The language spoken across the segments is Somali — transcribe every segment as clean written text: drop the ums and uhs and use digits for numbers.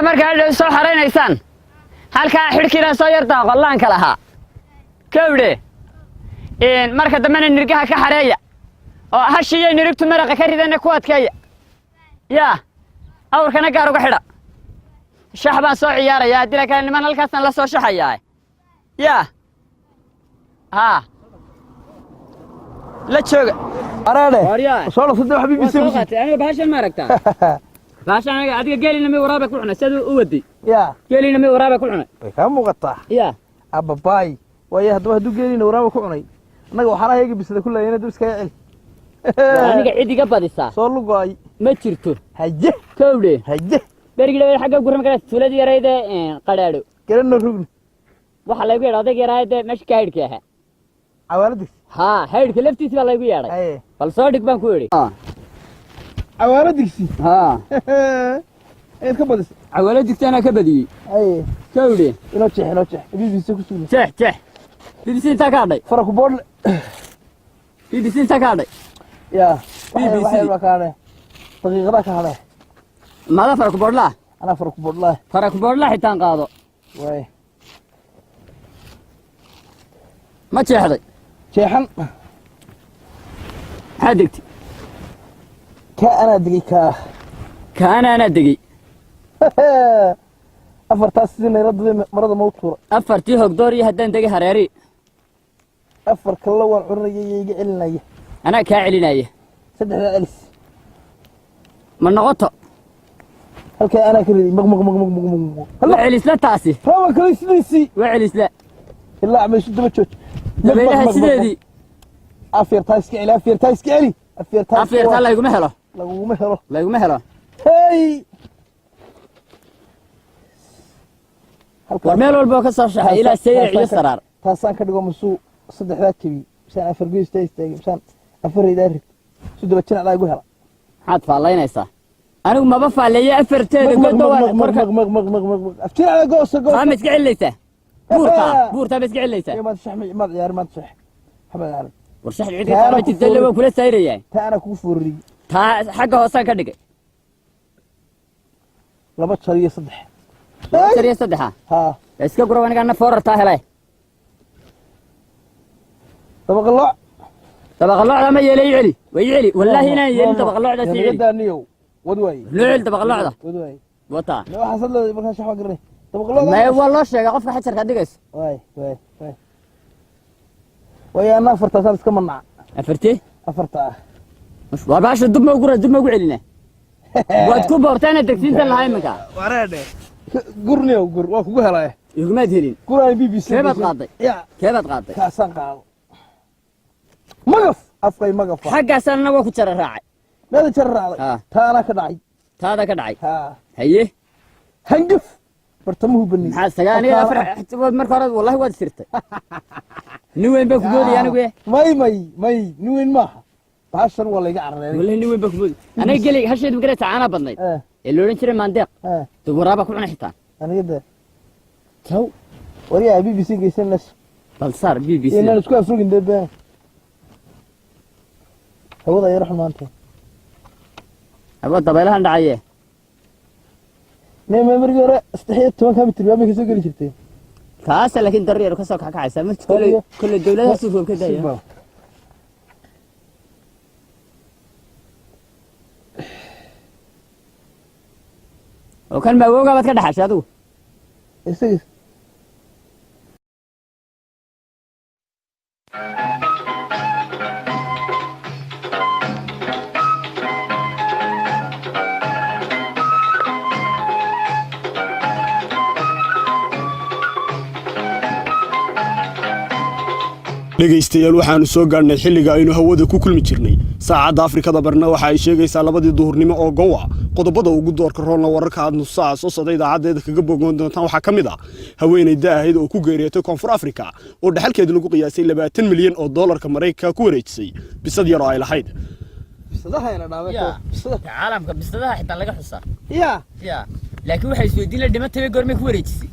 markaa soo xareynaysaan halkaa xidhkiina soo yartaa qollaanka lahaa kawdhe marka dambena nirgaha ka xareeya oo hashiiyo nirigtu maraqa ka ridana ku adkeeya yaa awrkana gaar uga xidha shax baan soo ciyaarayaa haddii la kale niman halkaasna la soo shaxayaa yaa haa la jooga أرادة صار صدق حبيبي سيف أنا بهاشن ما ركتها بهاشن أنا أديك قالي نمي ورابك كلنا سدوا أودي يا قالي نمي ورابك كلنا كم مقطع يا أبا باي ويا هدوه هدو قالي نورابك كلنا أنا وحنا هيك بس كله هنا درس كيعل أنا قاعد قبض الساعة صار له قاي ما تشرتو هجه كودي هجه برجع لي حاجة قرن كده تولد يا ريده قدادو كرنا الرجل وحلا يقول هذا يا ريده مش كايد كيها عوالدك ها هيد كلفتي ولا يقول يا ريد أيه فالصادق بنكوري عوالدك سي ها إيه كبدس عوالدك أنا كبدي أيه كودي نوتش بيبي سي كسول تح BBC تكادي فرق بول BBC تكادي يا BBC. مكانه دقيقة ذاك هذا ماذا فرق بورلا أنا فرق بول الله فرق بورلا حتى قاضو واي ما تشحذي شيحن حدقتي كأنا دقيقة كان أنا دقي أفر تاسين يرد مرض موتور أفرتي هوك دوري هدان دقي هريري أفر كلوا العرية يجي إلنا أنا كاعلينايه سدح الألس من نغطه هل كأنا كردي مغ هلا وعليس لا تاسي فما كريس ليسي وعليس لا لا عم يشد بتشوت دبيلها سيدي أفير تايسكي علي أفير تايسكي علي أفير تلا يقوم هلا لو مهره لا يقوم هلا هاي ورميل والبوك الصرشة إلى السير يسرار تاسان كدقو مسو صدح ذات كبي مشان أفر قيس تايستاقي مشان أفر يدارك سود بتشن على يقول هلا حاد فالله ينسى أنا ما بفعل لي أفرتين مغ أفتين على قوس قامت قاعد ليته بورتا بس قاعد ليته ما تشح ما يا ما تشح حبا يعرف ورشح العيد ما تتزلوا وكل ساير يعني تا أنا كوفوري تا حقه هوسان كدقي لما تشري صدح شريه صدحة ها اسكا قروا أنا قلنا فور تاهلاي طبق الله طبق الله ما يلي علي ويعلي والله هنا يلي طبق الله ده سيعلي دانيو ودوي نعل طبق الله ده ودوي وطا لو حصل له ما كان شحوا قرني طبق الله ما والله شيء قف حجر كدقس واي ويا انا فرت اساس كمنع أفرتي افرت مش باش الدم موجود علينا وادكو بورتانا دكتين تلا هاي مكا ورده قرني وقر واكو هلاي يقوم هيلين قراي بي بي سي كيف تقاضي يا كيف تقاضي كاسان قاو مقف افقي مقف حق اسالنا وكو جرى راعي ماذا جرى تا انا كدعي هذا كدعي ها هيه هنقف برتمه بني maxaa sagaani afar marka hore wallahi waad sirtay nin weyn baa ku goodi anigu may nin weyn maaha baashan waa la iga carreeyay wallahi nin weyn baa ku goodi aniga gali hasheed magara taana badnayd ee looran jiray maandeeq dubaraaba ku cunay xitaa aniga da taw wariya BBC geysanas bal sar BBC inaan isku afrugin daba hawada ay raxmaanta aba dabaylahan dhacay نعم مرجورة استحيت توان كم تربيه ما كسر قليل شرتين. كاسة لكن دري أنا كسر كعكة ما كل الدولة هسوفهم كده يا. وكان بوجا بتكده حشادو. إيش dhegaystayaal waxaanu soo gaarnay xilliga aynu hawada ku kulmi jirnay saacadda Afrikada barna waxa ay sheegaysaa labadii duhurnimo oo gowa qodobada ugu doorka roolna wararka aad nus saac soo socday idaacadeeda kaga bogoon doontaan waxa kamid ah haweeney daahid oo ku geeriyotay Koonfur Afrika oo dhaxalkeedu lagu qiyaasay 20 milyan oo dollarka Mareykanka ku wareejisay bisad yar oo ay lahayd bisadaha ina dhaaway caalamka bisadaha xitaa laga xusaa ya laakiin waxay isweydiin la dhimatay goorma ku wareejisay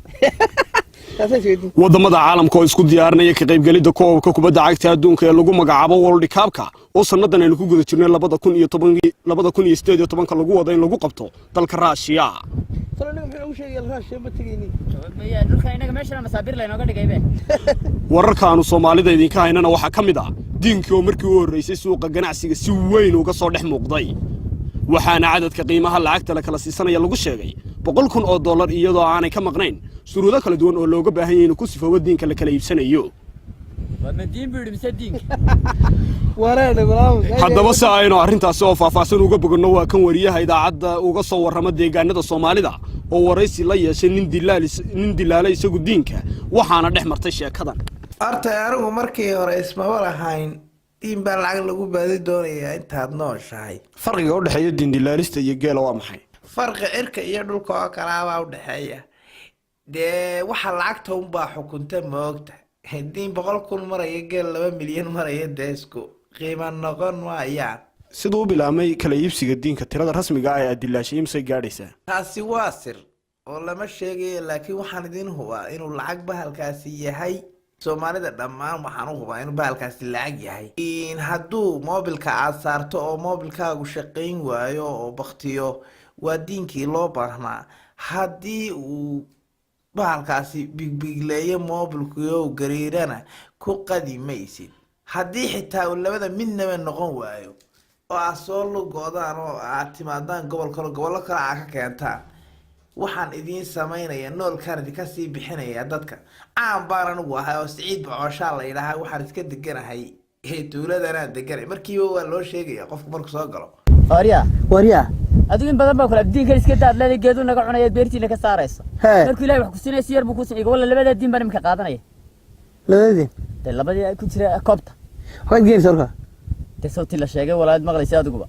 wadamada caalamka oo isku diyaarinaya ka qaybgalida koobka kubadda cagta adduunka ee lagu magacaabo World Cup-ka oo sanadan aynu ku guda jirnay 2018 lagu wada in lagu qabto dalka Russia talo nin wuxuu ugu sheegay raashin ma tagayni maya dhulka inaga meeshana masaabir la inooga dhigaybe wararkaanu Soomaalida idinka haynana waxa kamid ah diinkii oo markii uu horeysay suuqa ganacsiga si weyn uga soo dhex muuqday waxaana cadadka qiimaha lacagta la kala siisanaya lagu sheegay $100,000 iyadoo aanay ka maqnayn shuruudo kala duwan oo looga baahan yahay in ku sifoobo diinka la kala iibsanayo wadin biir mise diinka wareer walaal haddaba si aynu arrintaasi oo faahfaahsan uga boganno waa kan wariyaha idaacadda uga soo warrama deegaanada Soomaalida oo waraysi la yeeshay nin dilaalay isagu diinka waxaana dhex martay sheekadan artay anigu markii hore ismaba lahayn diin baa lacag lagu baadi doonayaa intaad nooshahay farqiga u dhaxeeya diin dilaalista iyo geela waa maxay farqi cirka iyo dhulka oo kala baa u dhaxeeya waxa lacagta un baa xukunta moogta diin 100,000 maraya geel 2 milyan maraya deesku qiimo noqon maayaan sidoo bilaamay kala iibsiga diinka tirada rasmiga ah ee dilaashay imsay gaadhaysaa taasi waa sir oo lama sheegay laakiin waxaan idin hubaa inuu lacag bahalkaasi yahay Soomaalida dhammaan waxaan u hubaa inuu bahalkaasi lacag yahay in hadduu mobilka aad saarto oo mobilkaagu shaqayn waayo oo baqtiyo waa diinkii loo baahnaa haddii uu bahalkaasi bigleeyo mobilku oo gariirana ku qadimaysid haddii xitaa uu labada midnaba noqon waayo oo aad soo lugoodaan oo aad timaadaan gobollo kale aad ka keentaan waxaan idiin samaynaya nool kardi ka sii bixinaya dadka aan baan anigu ahay oo Siciid Bocoosha la yiraahdo waxaan iska deganahay tuuladana deganay markiiba waa loo sheegaya qofku markuu soo galo wariya adigu in badan baa kula diinka iska daadlada geedu naga cunaya beertiina ka saarayso markii Ilaahay wax ku siinay yar buu ku siinay wala labada diin baan imka qaadanaya labadii ku jira koobta waxaad geeyay sarka tasawti la sheegay walaad maqlaysa adiguba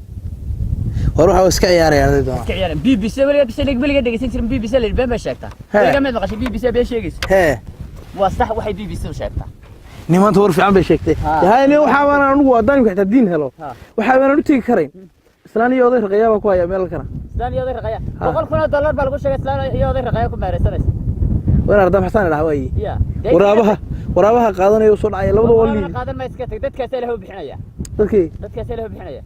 waxa iska ciyaarayaan iska ciyaarayaan BBC waliga biliga dhageysan jirin BBC la been ba sheegtaa waliga mid maqashay BBC been sheegayso waa sax waxay BBC u sheegtaa nimaanta war fiican bay sheegtay yahay waxa baan anigu wadaan ka diin helo waxa baan u tagi karayn islaan iyo oday raqaya ku haya meel kana islaan iyo oday raqaya $100,000 baa lagu sheegay islaan iyo oday raqaya ku meeraysanaysa warar dab xasan dhaaway waraabaha qaadanayo soo dhacay labada wali qaadan ma iska tag dadkaas ilaahay u bixinaya dadkaas ilaahay u bixinaya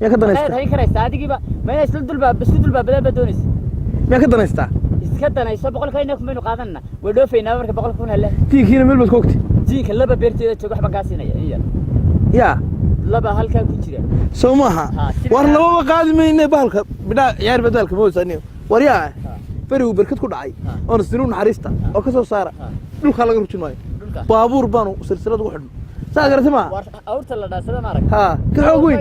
ya ka danaysta hay karaysa adigiba ma inay isla dulba badan doonaysa ya ka danaysta iska danayso 100 inay ku meenu qaadanna way dhoofeynaa marka 100 helle tiikiina meel bad koogti diinka laba beerteeda joog waxba ka siinaya ya laba halka ku jira Soomaha war laba qaadimayna bahalka bidaa ciyaar badalka moosaniyo wariyaa farigu barkad ku dhacay oo sinuun xariista oo ka soo saara dhulka laga rujin maayo baabuur baanu silsilad ugu xidhno saa garatama awrta la dhaasada ma arag ka xoog weyn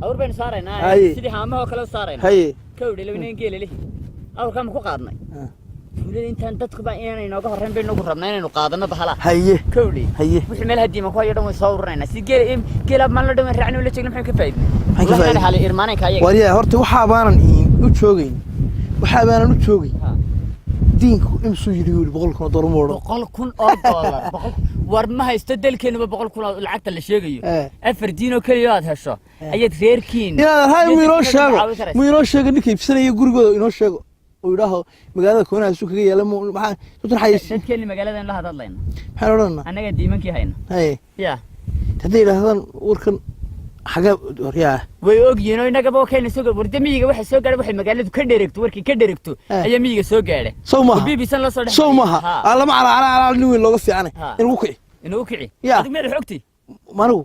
awr baynu saaraynaa sidii haamaha kale saaraynaa kawdhe labineen geela leh awrka ma ku qaadnay tuulada intaan dadku baa inaan inooga horreyn baynu ugu rabnaa inaynu qaadano bahala kawdhe wixii meel hadii ma ku hayo dhan way soo ururayna si geela ma la dhawan raacno la jeegno maxay ka faa'iidnay hal irmaanayka ayaga wariyaa horta waxa baanan u joogayn waxa baanan u joogay diinku imsuu yiri $100,000 mooro $100,000 war ma haysto dalkeenaba $100,000 lacagta la sheegayo afar diin oo kaliya aad hesho ayaad reerkiin inaad hay miiro sheego ninka ibsanaya gurigooda inoo sheego oo yiraahdo magaalada Koonaa suuq kaga yeelay maxaa dadka xayis dadkeen magaalada la hadlayna maxaan oranaa anaga diimankii hayna ya hadii yiraahdaan warkan xaga wariyaa way ogyiin oo inaga boo keenay soo warda miyiga waxa soo gaaray waxa magaaladu ka dheregto warkii ka dheregto ayaa miyiga soo gaaray BBC la soo dhaxay Soomaha alama ala nin weyn looga fiicanay inuu kici adiga meel xogti manu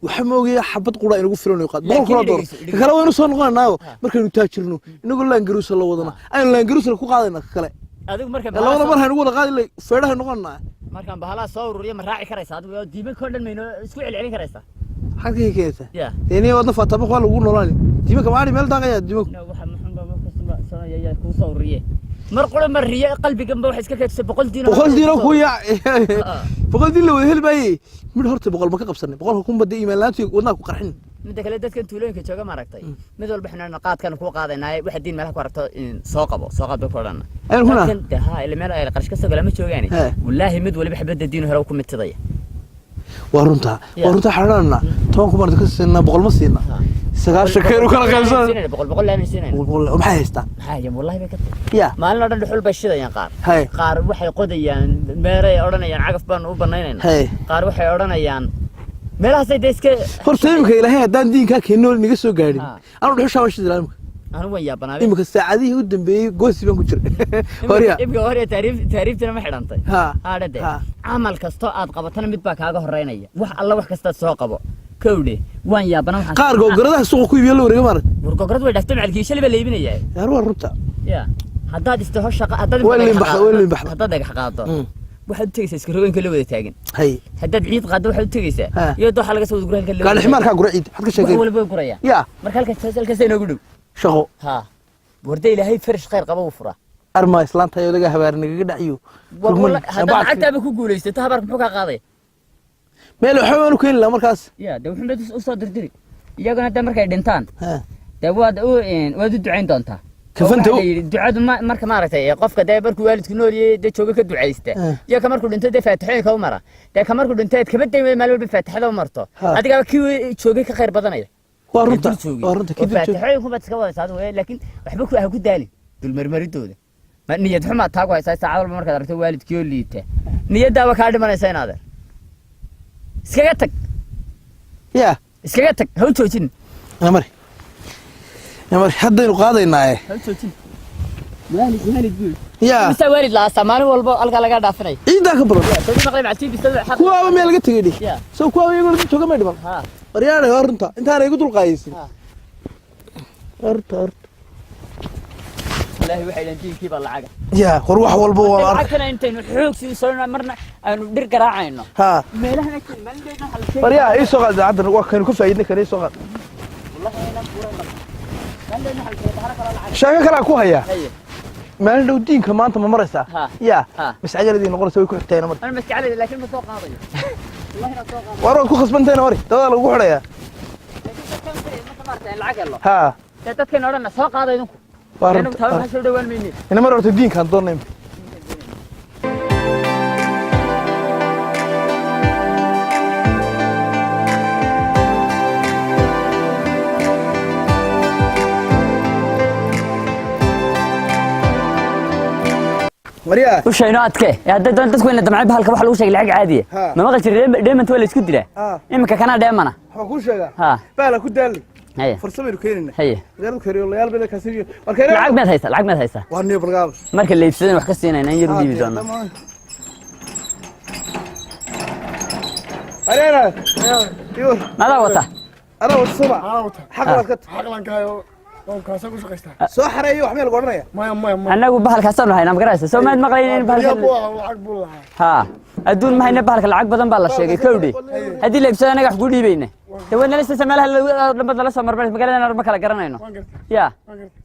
waxa moogiya xabad qura inagu filan qaad $100,000 kala waynu soo noqonaa markaynu taajirno inagu laangaruus la wadana aynu laangaruus ku qaadayna kale adigu marka labada mar haynu wada qaadilay feedhaha noqonaa markaan bahala soo ururiyo ma raaci karaysa adigu diiman koodhan mayno isku celcelin karaysa xaqii keenta deeni wadna fataba qol ugu noolaan diimanka maali meel daaqaya diimanka waxa maxan baba kasba sanaya ku soo ururiye mar qolo mariye qalbigan ba wax iska kaydsa 100 diin ku yaa 100 diin la wada helbay mid horta 100 ma ka qabsanay 100 kun bada iimaan laantii wadna ku qarxin mid kale dadkan tuulooyinka jooga ma aragtay mid walba xinaan qaadkan ku qaadanaay waxa diin meelaha ku aragto soo qabo ku orana ha ilaa meel ay qarash ka soo galama joogaani wallahi mid walba xabada diin hore ku mitidaya warunta xarana toon ku martay ka siinna 100 ma siinna sagaashan keenu kala qaybsan 100 la siinayna maxay haystaa wallahi ba ka ya maalin dhan dhuxul bay shidayaan qaar waxay qodayaan meeray oranayaan cagaf baan u banaynayna qaar waxay oranayaan meelahaas ay iska horta imka ilaahay hadaan diinka keenno niga soo gaadhin anu dhuxusha waan shiday أنا ويا بنابي إمك الساعة قدام بي قوسي بنكشر هوريا يبقى هوريا تعريف تنا ما حرنتي ها هذا ده عمل كستو أد قبضنا متباك هذا هرينية الله وح كستو سوق قبض كودي وين يا بنا قارقو قرده سوق كوي بيلو وريق مارك ورقو وين دفتر على الكيش اللي بليبني يا هو الربطة يا هداد استهوش شقة هداد وين بحر هداد دق حقاطه واحد تيجي سكروين كله وده تاجن هي هداد عيد قاد واحد تيجي يدو حلقة سود قريه كله قال حمار كا قرعيد حد كشيء ولا بقريه يا مركل كسل كسين يقولوا شغو ها وردي لهي فرش خير قبو وفرة أرما إسلام تايو دقة هبارني قد عيو والله هذا حتى بكو قولي ستهبرك محوكا قاضي ميلو حوانو كين لا مركز يا ده وحنا دس أصدر دري يجانا ده مركا دنتان ها ده واد واد الدعين دونتا كفنتو دعاء مركا ما رتي قفك ده بركو والد كنوري ده شوقك الدعايسته يا كمركو دنتا ده فاتحين كومرة ده كمركو دنتا كبد ده مالو بفتح هذا ومرته هذا قال كيو شوقك خير بدنيا ورنت كده فاتحين كم بتسكوا هذا لكن أحبك أحبك دالي دول مرمري دول ما نية حما تاقوا ساعة أول مرة رتي والد كيو ليته نية ده وكارد ما نسين هذا سكتك يا سكتك هو توجين يا مري حد يقاضي ناي هو توجين والد قول يا بس والد لا سمان والله ألقى لقى دافني إيه ده خبره تقول مقلب عتيب بيستوي حق كوا ما يلقى تجدي سو كوا يقول شو كم يدبر ها رياضة ورنتا أنت أنا يقول القايس أرت والله وحيد أنتي كيف الله عجب يا خروح والبو عكنا أنت نحوك صرنا مرنا ندير قراعينه ها مالها نكتب ما ندينا حل شيء ريا إيه سوغل عدنا وكان كوفي عيدنا كان إيه سوغل والله أنا بورا ما ندينا حل شيء تحرك الله عجب شاكا كلا كوها يا ما لو دين كمان أنت ما مرسا يا بس عجل دين نقول سوي كحتين مر أنا مسك عليه لكن ما سوق هذا والله أنا سوق هذا وراك كوخ بنتين وري ده لو قحنا يا ها تتكلم أنا سوق هذا ينكو أنا بتابع حسب دوال مني أنا مرة الدين كان ضرني مريا وش يناتك يا دد تكون دمع بهالك waxa lagu sheegay lacag caadi ah ma maqal jiray deemant wala isku dira imika kana deemana waxa ku sheega ha bala ku daali haye farsamadu keenina haye gaar kariyo layaal bada ka siiyo markay lacag meed haysa waa neef bargaab marka la iibsadeen wax ka siinayna in yar u diibi doona areera يور ماذا وطا أنا والسبع حقلان كايو oo kaasa ku shaqeysta soo xareeyo wax meel goranaya maya anagu bahalka soo hayna ma garaysa soo maad maqlayeen bahalka lacag buu lahaa ha adduun ma hayna bahalka lacag badan baa la sheegay kowdii hadii la iibsado anaga wax ku dhiibayna tawana lista samalaha dambad la soo marmay magaalada ma kala garanayno ya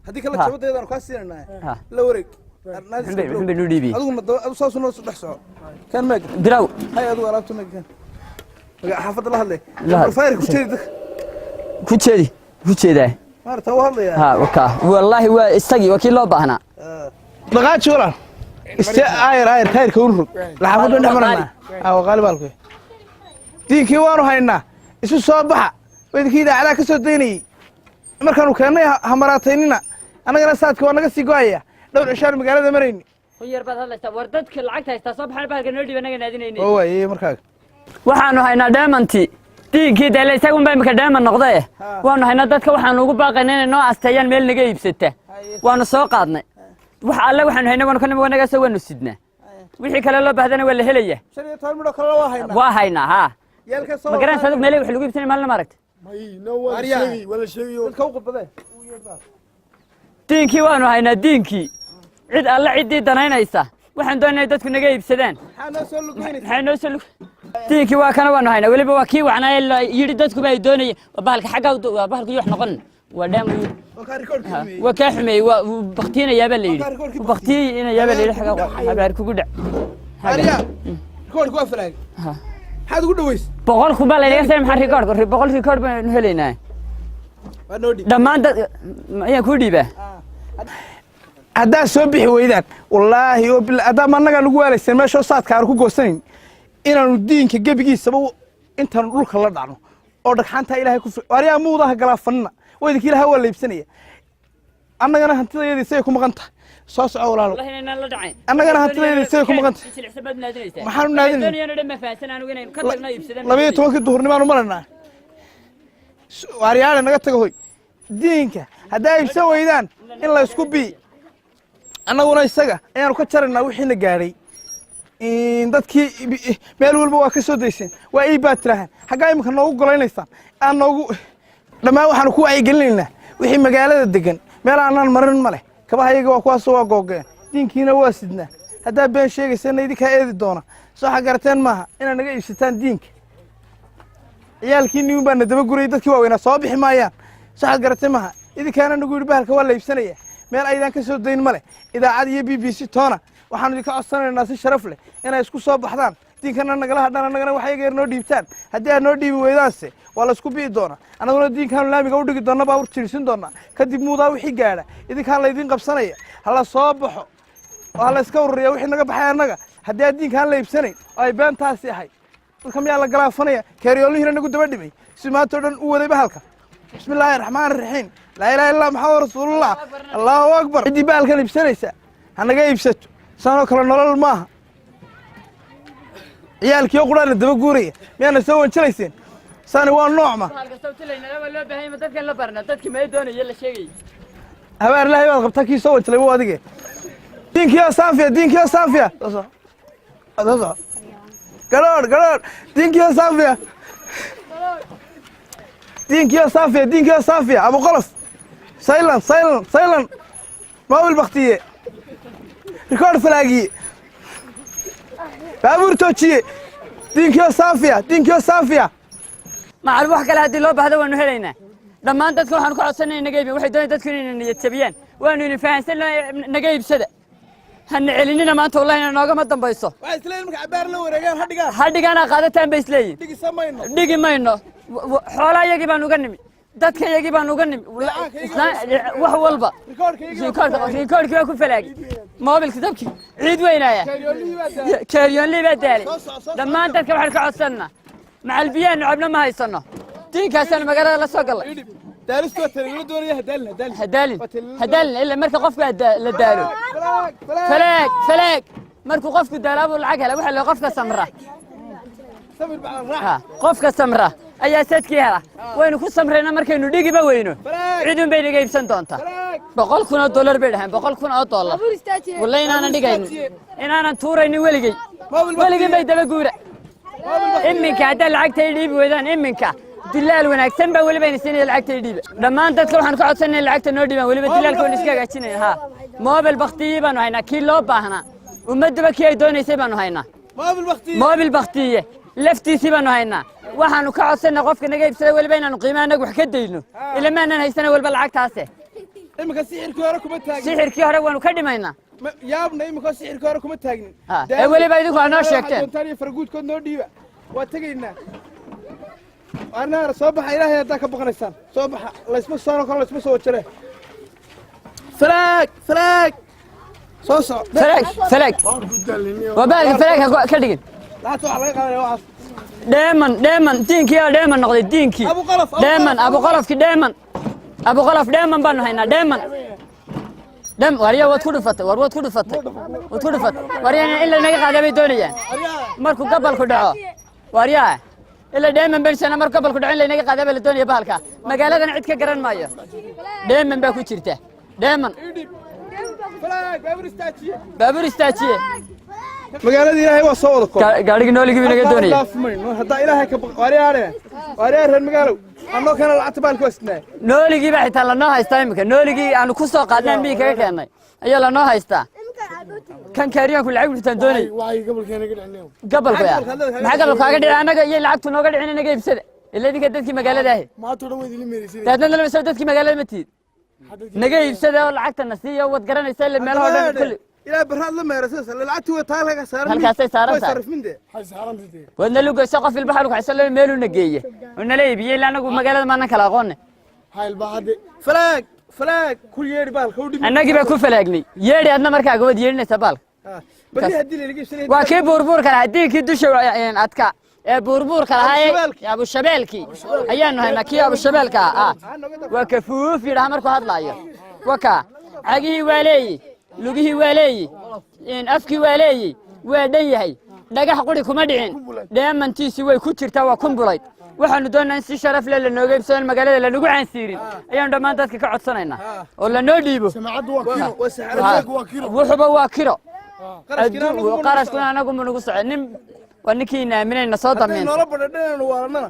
hadii kala jawadeeda aan ka siinayna la wareeg xubin u dhiibi adigu soo soo dhex soco kan meeg diraw hay adigu alaabta meeg kan xaafad la hadlay fayr ku jeedi مارتا وهذا ها وكا والله هو استجي وكيل لو باهنا دقات شولا اير تاير كورر لحافظ دحمرنا او قال بالك دينكي وانو هينا isu soo baxa weydkiida ala ka soo deynay markaanu keenay hamaraataynina anagana saadka waa naga sii go'aya dhowr cishaan magaalada marayni yar baad hadlaysa war dadka lacagta haysta soo baxay baalka noo dhiibanaga naadinayni oo way markaa waxaanu haynaa diamanti diinkii dalay isagu ma imka diamond noqday waanu haynaa dadka waxaan ugu baaqaynaa inay noo asteeyaan meel naga iibsata waanu soo qaadnay waxa alle waxaanu haynaa waanu naga soo wanu sidnaa wixii kale loo baahdana waa la helaya 15 midho kale waa haynaa ha yeelka soo ma garan sadaq meel wax lagu iibsanay maalin ma aragtay wala sheegayo dadka u qodbade diinkii waanu haynaa diinkii cid alle cidii danaynaysa waxaan doonaynaa dadku naga iibsadaan maxay noo soo diinkii waa kana waanu haynaa waliba waa kii wacnaa yiri dadku bay doonayeen bahalka xagga waa bahalka wax noqon waa dhaamo waa ka xumay waa baqtiina yaaba la yiri baqtiina yaaba la yiri xagga kugu dhac ariya koor ku afraag حد يقول دويس بقول خبالة ليه سلم حري كارد بقول في كارد بنهلينا دمان ده يا كودي به هذا سبح ويدان والله يوبل هذا ما نقول نقول السنة شو صار كاركو قصين إن الدين كجبجي سبوا أنت نروح خلا دعنو أردك حنتا إلهي كفر واريا موضة هجلافنا وإذا كله هو اللي بسنية أنا جانا هنتي يدي سيكون مغنتا صاص أولا والله إننا لا دعين أنا جانا هنتي يدي سيكون مغنتا ما حنو نادين الدنيا ندم فاسنا أنا وجينا كترنا يبسدنا لبيه توك الظهر نما نمرنا واريا أنا قلت له diinka haddaa iibsan weydaan in la isku bii annaguna isaga ayaanu ka jaraynaa wixiina gaadhay dadkii meel walba waa ka soo dayseen waa ii baad tirahaan xaggaa iminka noogu golaynaysaan aan noogu dhammaan waxaanu ku wacyigelinaynaa wixii magaalada degan meel aanaan marin ma leh kabaha iyaga waa kuwaasoo waa googeen diinkiina waa sidnaa haddaa been sheegaysana idinkaa eedi doona soo xagarateen maaha inaad naga iibsataan diinka ciyaalkiinni un baa na daba gurayay dadkii waaweynaa soo bixi maayaan soo xagarateen maaha idinkaana nagu yidhi bahalka waa la iibsanaya meel aydaan ka soo dayn ma leh idaacad iyo b b c toona waxaanu idinka codsanaynaa si sharaf leh inay isku soo baxdaan diinkana nagala hadhaan annagana wax yaga yar noo dhiibtaan haddii aad noo dhiibi weydaanse waa la isku bi'i doonaa annaguna diinkaanu laamiga u dhigi doonna baabur jiirsin doonnaa kadib muudaa wixii gaadha idinkaan laydin qabsanaya ha la soo baxo oo ha la iska ururiya wixii naga baxay annaga haddii aad diinkaan la iibsanayn oo ay beentaasi ahay dalka miyaa la galaafanaya keeryoolnihiina nagu daba dhimay si maanta o dhan u waday bahalka bismi illaahi raxmaan raxiim laa ilaha illah maxamed rasuulullah allahu akbar ciddii bahalkan iibsanaysa ha naga iibsato sanoo kale nolol maaha ciyaalkiioo qudhaana daba guuraya miyaana soo wanjalayseen sani waa noocma habaar ilaahay baad qabtaa kii soo wanjalay wuu adige diinkiyo saafiya gadhoodh diinkiyo saafiya abuqolof saylan moobil baktiye rikoodh falaagiye baabuur toojiye diinkiyo saafiya macal wax kale haddii loo baahdo waanu helaynaa dhammaan dadka waxaanu ka codsanay naga iibin waxay doonayaan dadku inay niyad jabiyaan waanu idin fahansan naga iibsada hana celinina maanta wallahi ina noogama dambayso waxay isleeyihin marka cabaar la wareegaan hadhigaana qaadataan bay isleeyihin dhigi mayno xoolaa iyagii baan uga nimi dadka iyagii baan uga nimi wax walba rikoodhkii waa ku falaagi moobilka dabkii ciid weynaaya keeryoonlii baa daalay dhammaan dadka waxaanu ka codsannaa macal biyaanu cabno ma haysano diinkaasaan magaalada la soo gallay hadaalin ilaa marka qofka la daalo falaag markuu qofku daalo abuu lacag hela waxa la qofka samra qofka samra ayaa sadkii hela waynu ku samrayna markaynu dhigiba weyno cidun bay naga iibsan doontaa $100,000 bay dhahaan $100,000 wallahi inaanan dhigaynin inaanan tuuraynin weligay bay daba guura iminka haddaa lacagtay dhiibi weydaan iminka dilaal wanaagsan baa weliba ayna siinaya lacagtay dhiiba dhammaan dadka waxaan ka codsanaya lacagta noo dhiibaan weliba dilaalka waan iska hagaajinaya ha moobil baktiye baanu haynaa kii loo baahnaa ummadduba kii ay doonaysay baanu haynaa moobil baktiye laftiisii baanu haynaa waxaanu ka codsanaa qofka naga iibsada weliba inaanu qiimaha anagu wax ka dayno ila maanaan haysana walba lacagtaase iminka sixirkii hore kuma taagin sixirkii hore waanu ka dhimaynaa yaabna iminka sixirkii hore kuma taagnin weliba idinku aa noo sheegteen doontaan farguudkood noo dhiiba waa tegaynaa arnaar soo baxa ilaahay haddaa ka baqanaysaan soo baxa laysma soo kale laysma soo wajare falaag soo soco falaag waa baalka falaag ka dhigin lacagta waxa laga qaadanaya waxaas dheeman diinkii aa dheeman noqday diinkii dheeman abuqolofkii abuqolof dheeman baanu haynaa dheeman warya waad ku dhufatay warya in lanaga qaadaa bay doonayaan markuu gabalku dhaco waryaa ila dheeman bensana markuu gabalku dhaco in lanaga qaadaa baa la doonaya bahalka magaaladana cid ka garan maayo dheeman baa ku jirta dheeman baabur istaajiye magaaladii ilaahay waa soo wada koob gaadhigi nooligii naga doonaya haddaa ilaahay ka waryaa reer magaalow annoo kana lacagta baalka wasnaa nooligii baa xitaa lanoo haystaa imika nooligii aanu ku soo qaadnaan miyi kaga keennay ayaa lanoo haystaa kan kaariyaanku lacag dhigtaan doonay gabalku ya maxaa gabalku kaaga dhici annaga iyo lacagtu nooga dhicin naga iibsada ila idinka dadkii magaalada ahi daadna nalama dadkii magaalada ma tiid naga iibsada oo lacagtana siiya wad garanaysa ila meelaha oo dhan kulli ilaa baraad la meerasay lacagtu way taalka saaran halkaasay saaran wadna lugayso qof ilbaha lagu xisalo meelu nageeye una leebiye ilaa anagu magaalada ma kala aqoon falaag ku yeeri baalka u dhimi annagii baa ku falaagnay yeeri adna markaa gobad yeerinaysa baalka bari hadii la iibsanay waa kii buurbuur kala hadii kii dusha adka ee buurbuur kala hay abu shabeelki ayaanu haynaa kii abu shabeelka waa ka fuuf yiraahdo markuu hadlaayo waka cagihii waa leeyi lugihii waa leeyi afkii waa leeyi waa dhan yahay dhagax quri kuma dhicin dheemantiisii way ku jirtaa waa kumbulayd waxaanu doonaa in si sharaf leh lanooga iibsado magaalada lanagu caansiirin ayaanu dhammaan dadka ka codsanaynaa oo lanoo dhiibo سمعت وكيلو وسحر وكيلو wuxuba waa kiro qarashkina qarashkuna anagu ma nagu socon nin waa ninkiina aaminayna soo dameen noola badhadhana waarnana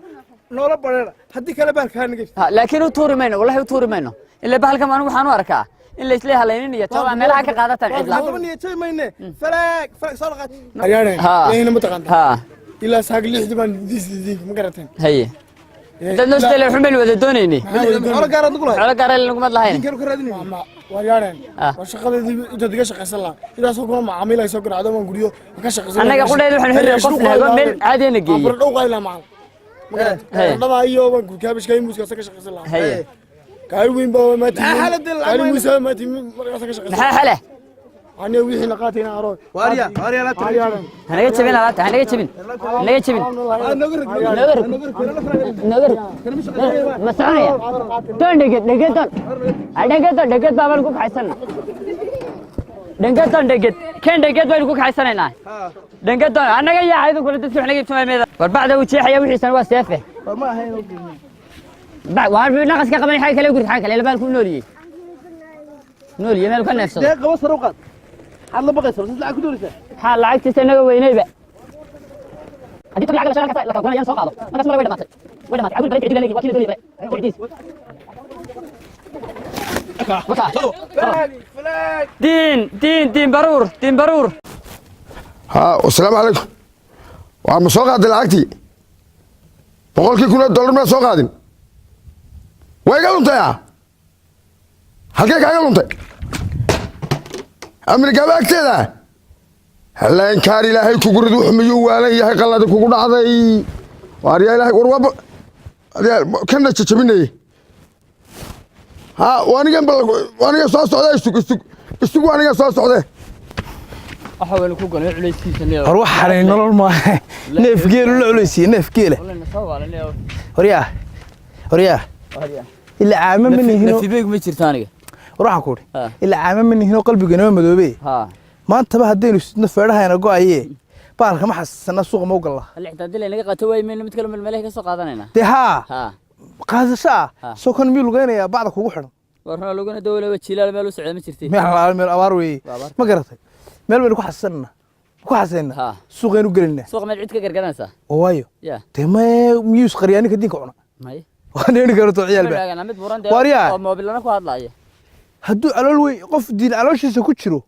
noola badhana haddii kale baalkaa naga laakiin u tuuri mayno wallahi u tuuri mayno ilaa bahalkan anigu waxaan u arkaa in la isla halaynin iyo tawa meelaha ka qaadataan cidla hadaba niyadjay mayne falaag soo dhaqaaj عيانا ها. هنا متقنت ha إلا ساق لي حدبان دي ما قرأتين haye dad noo stay xumel wada doonayni xoolo gaar aad nugulahay xoolo gaar lagu mad lahayn ninkan ka raadinay ما ويانا آه. وشغل دي إنت دقيقة شقة الله إذا سوق ما عامل يسوق عدم ونقوليه ما كان شقة annaga qudheed waxaan heli qof nago meel caadi na geeyay برضو قايل معه هي. ما أيوه بنقول كابش كاي موسى سكة شقة الله haye كاي وين بوا ما تي حالة دي العمل. كاي موسى ما تي سكة شقة maxaa xale أنا ويحي نقاتين أروي waarya la tahay عيانا hanaga jabin alaabta hanaga jabin nagar ma soconaya doon dheged dheged baa baan ku kaxaysan dheged kan dheged baynu ku kaxaysanaynaa dheged doon annaga yaa ayadu kula dadka waxnaga ibsamay meeda warbacda uu jeexaya wixiisana waa seefe ma ahayn waa naqas ka qabanay xay kale guri xay kale labaan ku nooliyay meel ka neefsado dee qabo sar u qaad had la baqayso sid lacag ku doonaysaa maxaa lacagtiisa inaga weynayba haddii tabi lacag la shaqo la kala soo qaado markaas way dhamaatay cabil badan cidina leeyahay wakiil doonayay wadiis falaag diin baruur ها والسلام عليكم وعم سوق هذا العقدي بقول كي كنا دولار ما سوق هذين وين قالوا انت يا حقيقة قالوا انت أمريكا باكتة هلا إنكار إلهي كقرد وحميو وعلي هاي قلادة كقرد عضي واريا إلهي ورباب كنا تشميني ها وانا صوص سعودة استوك وانا صوص سعودة waxa weyn ku go'ay culayskiisa leeyahay war wax xaray nolol ma neef geel la culaysi neef geel walaal soo waalanayo horiya ila caama ma nihino nafibeeg ma jirto aniga waxa ku ila caama ma nihino qalbigeena ma madoobe ha maanta ba hadaynu sidna feedhahayna go'aye baalka ma xasana suuqa ma ogala hal xitaa dil inaga qato way meel mid kale meelaha ka soo qaadanayna de ha ha qaadasha soo kan meel lugeynaya bacda kugu xiran warna luguna dawlada jilaal meel u socda ma jirtay meel abaar weey ma garatay meel weyn ku xasanna Ha. suuqeenu gelinaa suuq meel cid ka gargaranaysa waayo ya tema miyus qaryaani ka dinka cuna may waan dheeri karto ciyaal ba dhaagana mid buran Waaryaa. oo mobilana ku hadlaaya hadduu alool wey qof diin alooshiisa ku jiro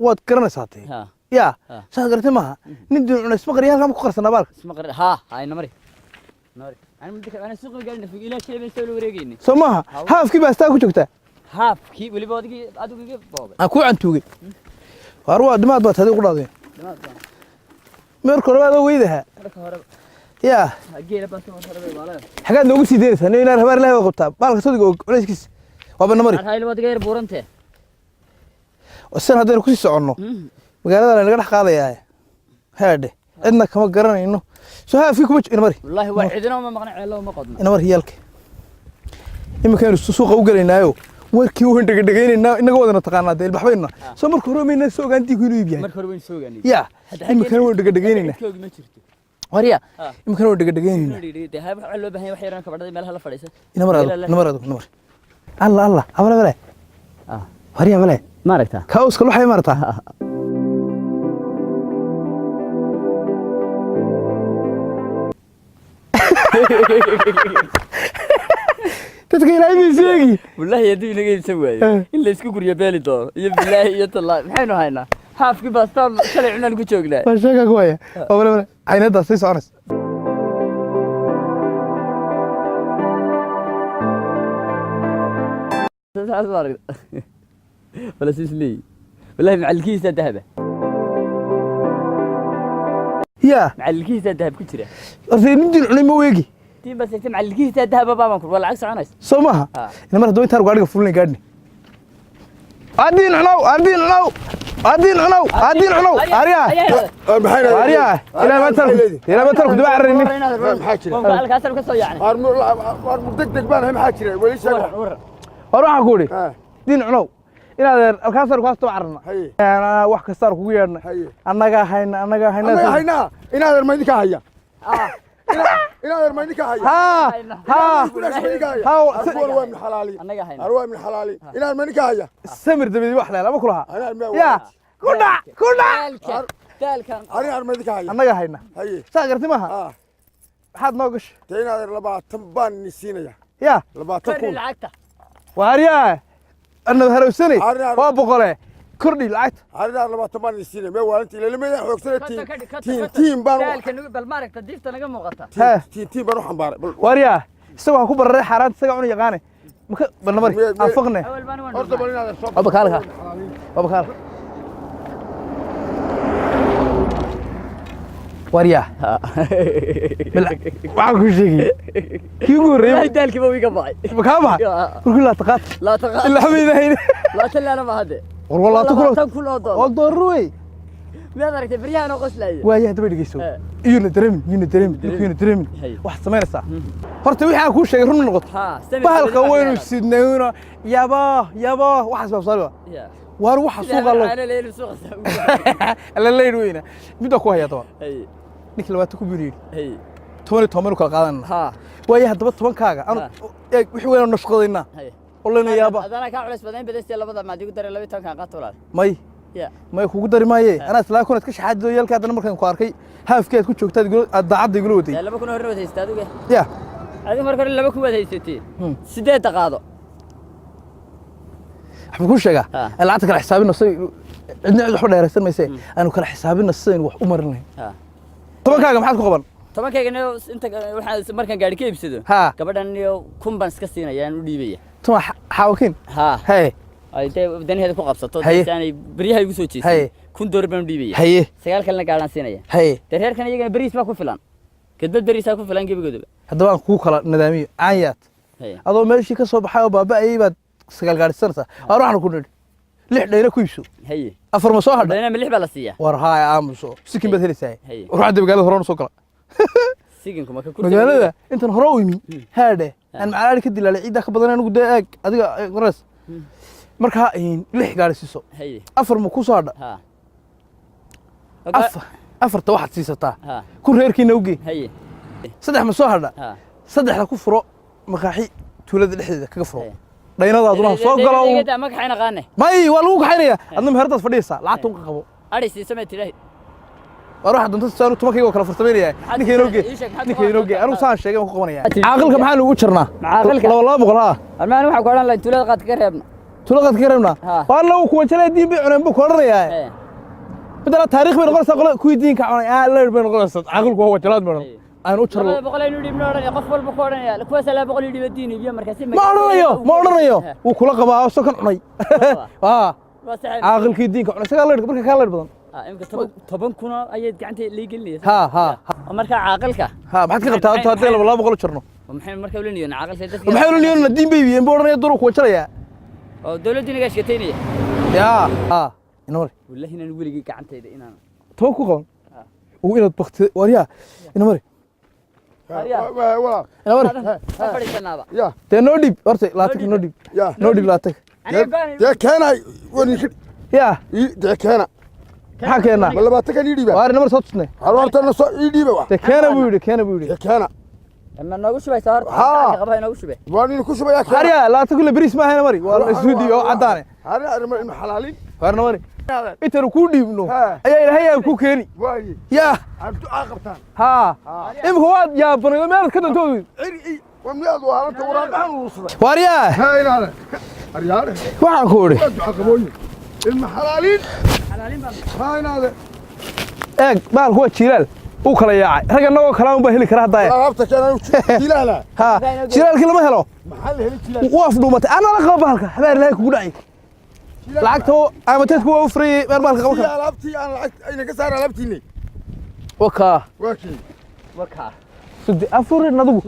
waad garanaysaa tee ha yaa Ha. saa garatay maaha nin diin cuna isma qaryaa halkan ku qarsanaa baalka isma qar ha ayna mari ana mid ka ana suuq galna fi ilaa sheebay soo wareegayni soo maaha haafkii baa astaa ku joogtaa haafki waliba adigu iga boobay aan ku cantuugay waar waa dhimaad baad hadii ku dhaadeen meerka hore baad weydaha marka hore yaa geela baa soo hore walaal xagaad noogu sii deeraysaa nin inaad habaar ilaahay qabtaa baalka sodiga oo culayskiisa waa banamari hayl wad geer burante san haddaynu kusii soconno magaalada lanaga dhex qaadayaa haadhe cidna kama garanayno soo haafkii kuma ina mari wallahi waa cidina ma maqnaa ceelo ma qodna ina mari yaalka iminkaanu suuqa u gelaynaayo warkii waan dhegdhegaynayna inaga wadana taqaanaa dee ilbaxbayna soo marka hore mayna soo ogaantii inuu iib yahay marka hore weyn soo gaani yaa iminkana waan dhegdhegaynayna koogi ma jirto warya iminkana waan dhegdhegaynayna de hay waxa loo baahan yahay wax yaraan ka badhay meelaha la fadhiisa ina mar alla abala bale warya bale ma aragtaa kauska waxay martaa dadka ilaahay ma sheegi wallahi hadii inaga iibsan waayo in la isku guriyo beeli doono iyo billahi iyo talaa maxaynu haynaa haafkii baastaan shalay cunaan ku joognaa waa sheega ku haya abala bale aynada sii soconays ولا سيسلي والله مع الكيسة ذهبه يا مع الكيسة ذهب كتير أرثين دين عنا ما ويجي تين بس مع الكيسة ذهب بابا كل ولا عكس عناس سماها إنما مرة دوين تارو قاعد يقفلني قاعدني أدين عناو أريا أريا إلى ما ترك دبا عرني قال كاسر كسو يعني دق بان هم حاجرين ولي شغله أروح أقولي دين عناو إلى الكاسر كاستو عرنا أنا واحد كسر كويرنا أنا جا هينا إن هذا ما يدك هيا inaad ma ninka haya ها ها أروى من حلالي annaga hayna أروى من حلالي إن ما نكاية السمر دبي واحد لا ما كلها أنا ما يا كنا daalkan أنا ما نكاية أنا هينا هي ساقرت معها حد ناقش تين هذا لبعض تنبان نسينا يا لبعض kordhi تكون lacagta واريا أنا هروسني أنا- وابو قله كردي العت أنا لبعض تنبان نسينا ما وانت اللي ما يحوك سنة kata تين بانو daalkan bal maaragta diifta naga muuqata ها تين بانو حنبار واريا استوى كوبر ريح حرام استوى عني يقاني بالنمر أنفقنا awal baan waan أرض بلنا هذا الصوب أبو خالها أبو خالها واريا waxaan ku sheegay kii ugu horeeyay daalkii baa iga bacay makaba kullu la taqaat la taqaan illa xamidayn la talaana ma hade war wallahi tukuro tan kulo doon oo dooruway miyaad aragtay baryahan oo qoslaya waaya hadaba dhigeyso iyuna dareemin wax sameynaysa horta wixii aan ku sheegay run noqoto ha bahalka weynu sidnayna yaba waxaas baa soo war waxa suuqa loo ana leeyahay suuqa la leeyahay weyna mid ku hayay toban hay ninka labaad ku biiriyay hay toban kala qaadan ha waaya hadaba tobankaaga aan eeg wixii weyna nashqadayna hay والله يابا adana ka culays badan bedestii labada ma digu daray 12 kan qaat walaal may ya may kugu dari maaye ana isla kunad ka shaxaado yeelka hadana markaan ku arkay haafkeed ku joogtaad daacad igula waday ya laba kun hore wadaystaa aduga ya adiga marka hore laba ku wadaysatay sideed qaado waxaan ku sheegaa lacagta kala xisaabina say cidna cid wax u dheeraysan maysay aanu kala xisaabina sayn wax u marinay ha tobankaaga maxaad ku qaban tobankayga inta waxaan markaan gaari ka iibsado gabadhan iyo kumbans ka siinayaan u dhiibaya tuma xaawakin ha hay ay danaheeda ku qabsato dadkaanay bariyaha igu soo jeesay kun door baan u dhiibaya haye sagaal kalena gaaraan siinaya haye reerkan iyaga bariis baa ku filan kadbad bariis ku filan gebigoodaba haddaba aan ku kala nidaamiyo caanyaad adoo meeshii ka soo baxay oo baaba'ayay baad sagaal gaadhisanaysaa waar waxaan ku nidhi lix dhayna ku iibso haye afar ma soo hadha dhayna ma lix baa la siiyaa war haay aamuso sikin baad helaysaa ruuxda magaalada hore soo gala siginku ma ka ku magaalada intan hore u yimi haadhe aan macalaali ka dilaalay ciidda ka badan anigu dee eeg adiga qorays markaa lix gaari siiso haye afar ma ku soo hadha ha afarta waxaad siisataa ha kun reerkiina uge haye saddex ma soo hadha ha saddexda ku furo maqaaxi tuulada dhexdeeda kaga furo dhaynadaaduna soo galo ma kaxayna qaane may waa lagu kaxaynaya adna meherdaad fadhiyaysaa lacagta unka qabo ari siisama tiray war waxa dunta saanu tumakayga kala farsameynaya ninka inooge anigu saan sheegay waan ku qabanaya caaqilka maxaan ugu jirnaa caaqilka laba boqol ha almaan waxa ku oran lahayn tuulada qaad ka reebna tuulada qaad ka reebna waa lagu kuwa jalay diin bay cuneen buu ku oranayaa midna taariikh bay noqonaysaa qolo kuwii diinka cunay leer bay noqonaysaa caaqilku waa wajalaad ma oran aan u jarno boqol aynu dhibno oran qof walba ku oranaya kuwaas la boqol dhiba diin iyo markaas ma oranayo wuu kula qabaa soo kan cunay caaqilkii diinka cunay sagaa leer marka ka leer badan imka 10 kun ayay gacanta leegelinaysaa ha marka caaqilka ha maxaad ka qabtaa hadda laba boqol jarno maxay marka ula niyoon caaqilka dadka maxay ula niyoon diin bay biyeen boornaya duru ku jaraya oo dawladdiina gash kateynaya ya ha inamar wallahi inaan weligii gacantayda inaan to ku qaban oo inaad baqti wariya inamar ولا inamar fadhiisanaaba يا te no dib horta laatik no dib يا no dib laatik يا كان وني ya ده كان maxaa keenaa ولا باتك يدي بقى waar inamar soo tusnay عرورتنا سو يدي بقى te keena buu yidhi يا كان ama noogu shubaysa horta ها. qabay noogu shubay واني كوش بقى كان harya laatik la bariis ma hayna mari waa la isu diiyo cadaane هذا من حلالين waar namari intaan ku dhiibno ها. ayaa ilaahay aan ku keeni واي ya انت عاقبتان ha imka waad yaabanayo meelad ka dantoodu عري ومياد وانت وراك عن وصل waarya هاي لا ريال waxaan ku iri انت عاقبوني المحلالين هاي هذا eeg baalku waa jilaal uu kala yaacay rag annagoo kala un baa heli kara hadda عرفت انا لا لا ha jilaalkii lama helo محل هلي كلا waa afdhuumatay ana la qabo baalka habeer ilaahay kugu dhacay lacagta aamateedku waa u furayay meel baalka qabo kara لعبتي انا لعبت انا كسر لعبتني wakaa واكي waka sudi afurin adigu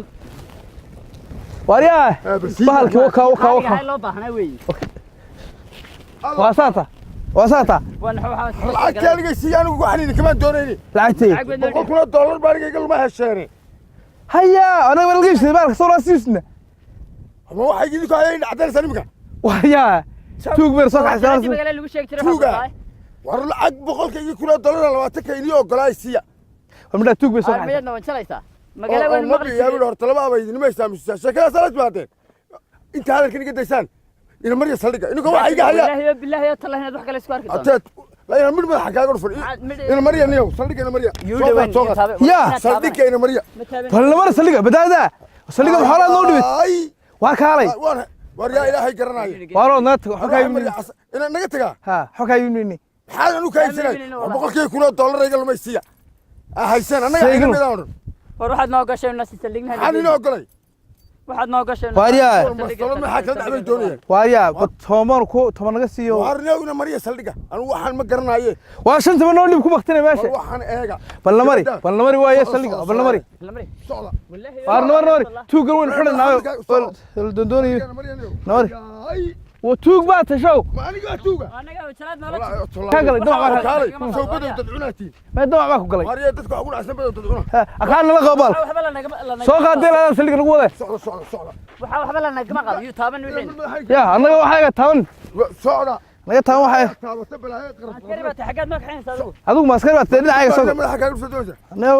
waaryaa bahalkii wakaa loo baahnaa weey waa saata لعبت انا سي انا وحنين كمان دوريني lacagtay كل دولار بارك قال ما هشاني haya anaga laga iibsaday baalka soo raasiisna ما هو حيجي لك على عدل سلمك waaryaa tuug beer soo kaxaysan magaalada lagu sheeg jiray توغا war lacag boqolka iyo kula dollar 20 ka inii ogolaa siiya midda tuug beer soo kaxaysan armayadna waan jalaysaa magaalada weyn ma biyaabin horta laba abaydin ma istaamisay shakada salaad baadeen inta hadalkan iga daysaan ina mariya saldhiga inuu waxa iga haya billahi billahi tallahi inaad wax kale isku arki doonto ateed la ina mid madaxa kaaga dhufan ina mariya niyow saldhiga ina mariya يا saldhiga ina mariya فلا مرة سلقة بداية سلقة بحالة لو دبت ay وكالي war yaa ilaahay garanaayo وارو نات حكاي مني ina naga tagaa ها حكاي مني maxaad anu ka haysanay boqolkii kun oo dollar iga lumaysiya haysan anaga iga mid aan war waxaad noo gashay nasi saldhigna aan inoo ogolay waxaad noo gashay واريا mas'uul maxaa kala dhacay doonayaan واريا تومر كو تومر نقصيو warneew ina mariya saldhiga anu waxaan ma garanaaye واشنت من نولي بكو بختنا ماشي waxaan eega فلا مري وايا سلقة فلا مري socda وارنور توقر وين حنا ناو الدندوني نوري وتوق بقى تشو ma aniga tuuga anaga wajalaad nolol كاغل دمع معك kaalay soo badow dadcunaatiin ما دمع معك قلي mariya dadku ugu dhacsan badow dadcuna اكان لا قبال waxba la naga سو قادين انا سلقة نقو وده socda waxba la naga qabo yu taaban wixii يا انا waxay taban socda naga taban waxay taabata balaayo qarab kariba taxagaad ma kaxeen saadu adigu ma askari baad dhinacayga soo madaxa kaaga dhufsadoosa neew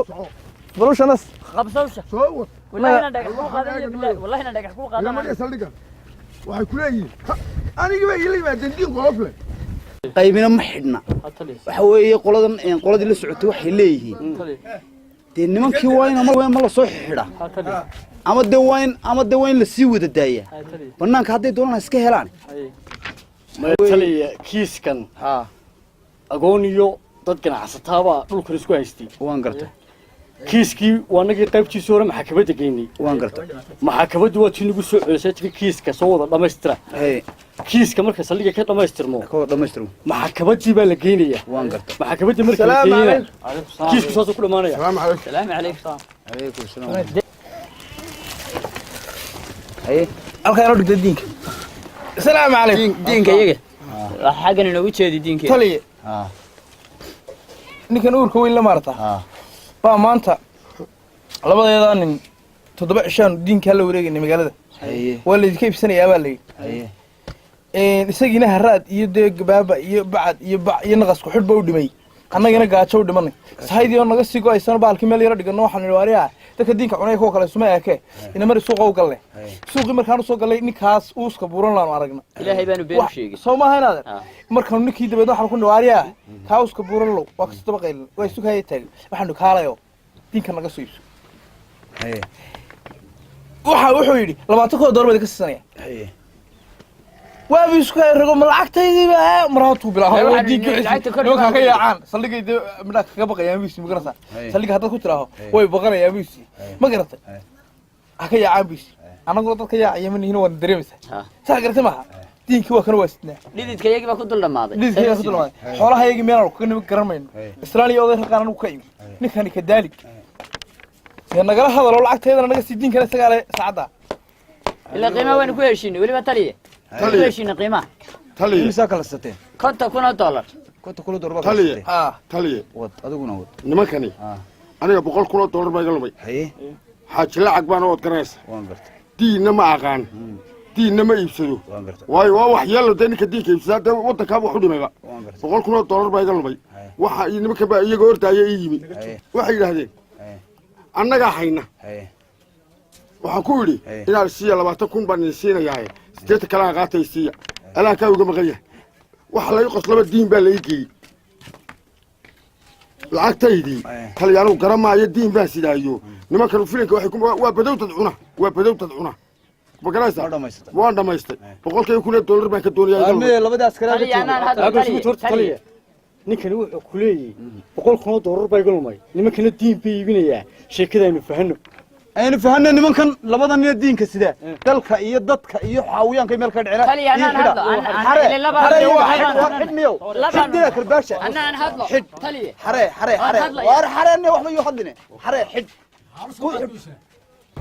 balush anas qabsawsha soo wad wallahi ina dhagax ku qaadan billahi wallahi ina dhagax ku ina qaadan mariya saldhiga waxay ku leeyihiin aniga bay ila yimaadeen diin qolofle qaybina ma xidhna waxa weeye qoladii la socotay waxay leeyihiin dee nimankii waa in ama la soo xidha ama dee waa in la sii wada daaya bannaanka hadday doonaan iska helaan taliya kiiskan agoon iyo dad ganacsataabaa dhulkan isku haystay waan gartay kiiskii waanagii qaybtiisii hore maxkamadda geynay waan gartay maxkamaddu waa tii nagu soo celisay tika kiiska soo wada dhammaystira kiiska marka saldhiga ka dhammaystirmo dhammaystirmo maxkamaddii baa la geynayaa waan gartay maxkamadda marka la geeyana kiisku saasuu ku dhammaanaya salaamu calaykum salaam alaykum calaykum salaam halka inoo dhigta diinka السلام عليكم diinka iyaga xagan inoogu jeedi diinka taliye ninkan uurka weyn la maarta baa maanta labadeeda nin 7 cishaan diinka la wareegay magaalada waa la idinka iibsanayaa baa la yidhi isagiina haraad iyo dee gabaaba iyo bacad iyo naqas ku xidhba u dhimay annagana gaajo u dhimanay sahaydii oo naga sii go'aysana baalkii meel yaro dhigano waxaan idhi waariyaa dadka diinka cunay kuwa kale suma eeke ina mari suuqa u galle suuqii markaan u soo gallay ninkaas uuska buuran laanu aragna ilaahay baanu been u sheegay soo maaha inaadan markaan ninkii dabeed waxaan ku nihi waariyaa kaa uuska buuran low waa kasta daba qaylin waa isu kaaya taagan waxaan nihi kaalayo diinka naga soo iibso wuxuu yidhi 20 dollar baad ka siisanaya وابي سكاي رقم لعقتي مراتو بلا هو ديك نوكا كيعان سلقي مداك كبقى يا ميسي مقرصا سلقي هذا كتراهو واي بقرا يا ميسي ما قرطي هكيا عابيسي انا قلت لك يا يمني هنا وان دريمسا سا قرتي ما دينكي waa kan waasna lididka yagi ba ku dul dhamaaday lididka ku dul dhamaaday xoolaha yagi meel ku nimi garanmayno Australia oo raqan ku kayim ninkani ka daali ya nagala hadalo lacagteedana naga sii diinkana sagaale saacada ila qiimo weyn ku heshiinay waliba taliye heshiinay qiimo taliye imisa kala sateen $50,000 konta kula dollar taliye taliye wad adiguna wad nimankani aniga 100 kun oo dollar baa iga lumay xaaji lacag baan oo garanaysa waan gartay diinna ma aqaan diinna ma iibsado waayo waa wax yeelo dadka diinka iibsada wadanka wax u dhimayba 100 kun oo dollar baa iga lumay waxa nimanka baa iyaga hortaaya ii yimi waxay yiraahdeen annaga hayna waxaan ku yidhi inaad siiya 20 kun baan siinayaa 8 kala qaatay siiya alaa ka uga maqaya waxa la qoslaba diin baa la iigay lacagtaydii talyaanu garamaayo diin baa sidaayo nimankan filinka waxay waa badawtad cuna magaraysa waan dhamaystay $100 kun baan ka doonayaa labadaas kale taliya ninkani wuxuu ku leeyahay $100 kun baa iga lumay nimankana diin bay iibinayaa sheekadaynu fahanno aynu fahanno nimankan labadan nin diinka sida dalka iyo dadka iyo xaawiyaanka meel ka dhicina taliya anaan hadlo xidida karbaasha anaan hadlo taliya xare war xareenne waxba iyo hadline xare xid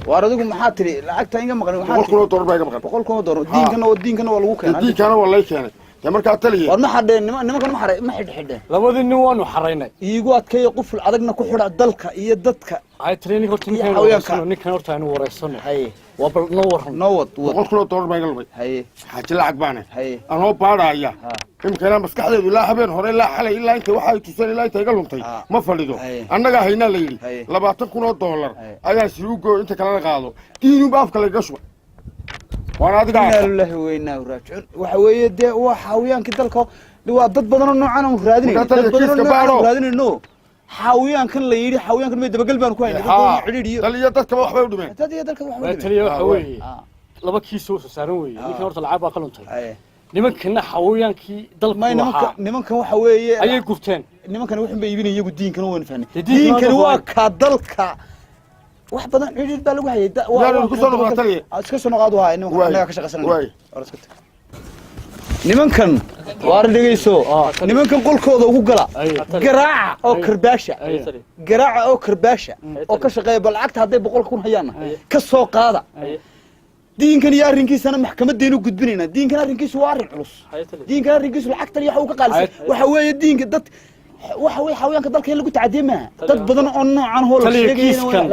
war adigu maxaa tiri lacagta inga maqan $100 kun baa iga maqan $100 kun diinkana waa lagu keenay diinkana waa lay keenay dee markaa taliye war ma xadheen nimankan ma xidhxidheen labadii nin waanu xaraynay iigu adkeeyo quful adagna ku xidha dalka iyo dadka ay training horta ninkan Iyo xayawaanka. ninkan horta aanu wareysano haye waa bal noo waran noo wad $100 baa iga lumay haye xaaji lacag baane haye anoo baadhaya imika ilaa maskaxdeedu ilaa habeen hore ilaa xalay ilaa inta waxa ay tuseen ilaa inta iga luntay ma fadhido Haye. annagaa haynaa la yidhi Haye. $20,000 ayaa siruugo inta kalena qaado diinuba afka lagaga shuba waana adiga inaa lillahi wa innaa raajicuun waxa weeye dee waa xawiyaankii dalka waa dad badan oo noocan aan raadinayno Markaa dad badan oo kiiska noocan aan baadho. raadinayno xawiyaankan la yidhi xawiyaankan may dabagal baan ku haynay haa xidhiidhiyo taliya dadkaba waxbay u dhimeen dad iyo dalka wax waa weyn taliya waxa weeye Ah. laba kiis oo saaran weeye ninkan horta lacag baa ka luntay haye nimankana xawayaankii dalka may waxaa nimankan waxa weeye ayay gurteen nimankan waxan bay iibinayaan iyagu diinkana waan fahnay Dee diinkana diinkani waa waa- ka dalka wax badan xidhiidh baa lagu hayay Yaa ku soo noqon taliya. iska soo noqaad waa nimankan Waay. annaga ka shaqaysanayna Waay. War iska tag. nimankan dhegeyso nimankan qolkooda ugu gala garaaca oo karbaasha garaaca oo karbaasha oo ka shaqeeya bal lacagta hadday 100,000 hayaana ka soo qaada diinkan iyo arrinkiisana maxkamadeenu gudbinayna diinkan arrinkiisu waa arrin culus diinkan arrinkiisu lacagtan iyo waxa uu ka qaalisay waxa weeye diinka dad waxa weeye xawayanka dalka in lagu tacadiye maaha dad badan oo noocan hoo la taliya sheegayna kiiskan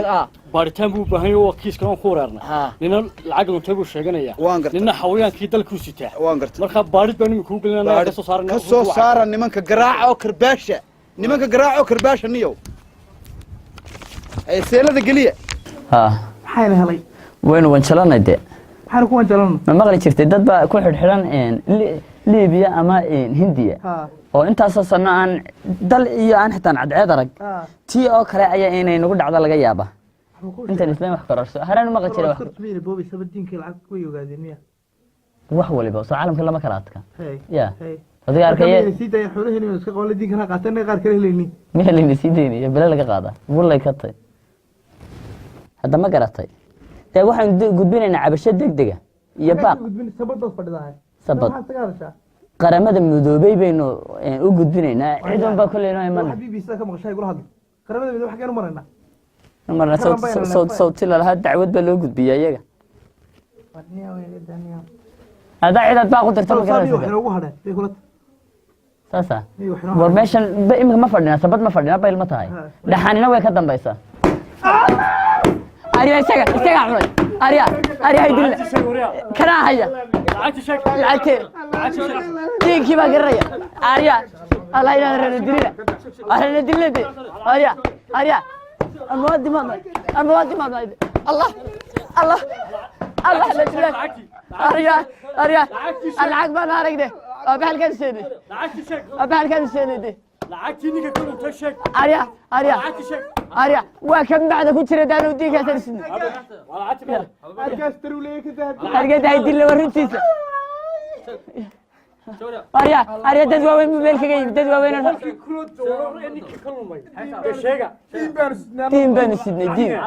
baaritaan buu u baahan yahay waa kiiskan aan ku wareernay Ah. nina lacag luntay buu sheeganaya Waan gartay. nina xawayaankii dalkuu sitaa waan gartay marka baarid baan imika u gelinaa ka soo saarana ka soo saara nimanka garaaca oo karbaasha nimanka garaaca oo karbaasha niyow ay seelada geliya haa maxayna helay waynu wanjalanay dee maxayna ku wanjalan ma maqli jirtay dad baa ku xidhxidhan liibiya ama hindiya ha oo intaasoo sanno aan dal iyo aan xitaan cadceed arag ha tii oo kale ayaa inay nagu dhacdo laga yaaba intaan islaam wax kororso haraan maqli jiray wax miyna boobi sabadiinka lacag ku yogaadeen miya wax waliba soo caalamka lama kala adka hey ya hey adiga arkaya sii dayan xoolaheena iska qowle diinkana qaateen qaar kale helayni miya layna sii daynaya bele laga qaada bullay ka tay hadda ma garatay dee waxaan gudbinaynaa cabasho degdega iyo baaq gudbin sabadood fadhidahay sabad maxaa sagaalasha qaramada midoobay baynu u gudbinaynaa cid walba kolley noo iman BBC ka maqashay gula hadlo qaramada midoobe xageen u marayna marna sawti lalahaa dacwad baa loo gudbiyaa iyaga haddaa cidaad baaq u dirta ma garanaysa waxay ugu hadheen bay kula saasa war meeshan imika ma fadhina sabad ma fadhina bayl ma tahay dhaxanina way ka dambaysaa arya isaga cunay arya dilla kana haya lacagtee diinkii baa garanaya arya allah inaan rana dilina arana dilade arya amwaadi maadmay allah la dilay arya lacag baan aragde waa bahalkan seenade lacagtii ninka ka luntay sheeg arya waa kan bacda ku jira daanu diinkaasan sidnay halkaas taruuleeye ka dahab argadahay dilla warintiisa arya dad waaweyn buu meel kaga yimid dad waaweyn oo ninka ka lumay sheega diin baanu sidnay diin waa